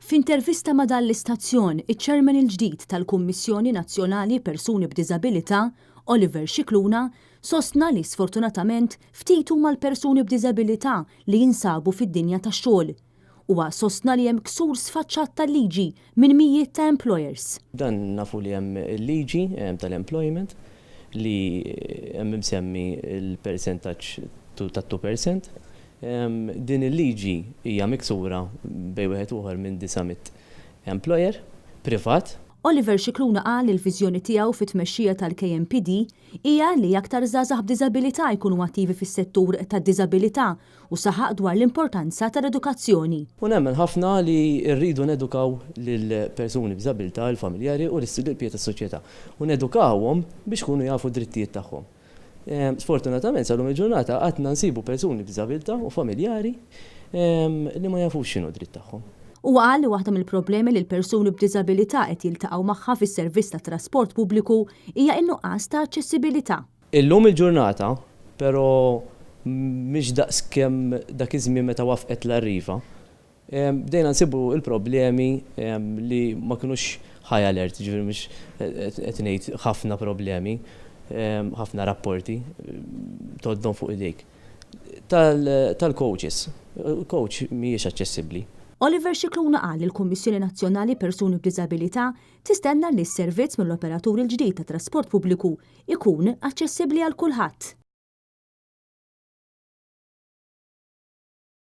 F'intervista ma' dan l-istazzjon, iċ-Chairman il-ġdid tal-Kummissjoni Nazzjonali Persuni b'Diżabilità, Oliver Scicluna, sostna li sfortunatament ftit huma l-persuni b'diżabilità li jinsabu fid-dinja tax-xogħol. Huwa sostna li hemm ksur sfaċċat tal-liġi minn mijiet ta' employers. Dan nafu li hemm il-liġi tal-employment li hemm imsemmi il-persentaġġ ta' 2%. Din il-liġi hija miksura bejn wieħed ieħor minn 900 employer privat. Oliver Scicluna qal li l-viżjoni tiegħu fit-tmexxija tal-KMPD hija li aktar żgħażagħ b'diżabilità jkunu attivi fis-settur tad-diżabilità u saħaq dwar l-importanza tal-edukazzjoni. U nemmen ħafna li rridu nedukaw lil persuni b'diżabilità, il-familjari u l-istudenti tas-soċjetà u nedukawhom biex ikunu jafu d-drittijiet tagħhom. Sfortunatament sal-lum il-ġurnata għadna nsibu persuni b'diżabilità u familjari li ma jafux x'inhu dritt tagħhom. U qal li waħda mill-problemi li l-persuni b'diżabilità qed jiltaqgħu magħha fis-servizz tat trasport pubbliku hija n-nuqqas ta' aċċessibilità. Illum il-ġurnata, però mhix daqskemm dak iż-żmien meta wafqet l-arriva, bdejna nsibu l-problemi li ma kinux high alert, ġifieri mhux qed ngħid ħafna problemi, ħafna rapporti toddhom fuq idejk. Tal-coaches, coach mhijiex aċċessibbli. Oliver Scicluna qal li l-Kummissjoni Nazzjonali Persuni b'Diżabilità tistenna li s-servizz mill-operatur il-ġdid ta' trasport pubbliku ikun aċċessibbli għal kulħadd.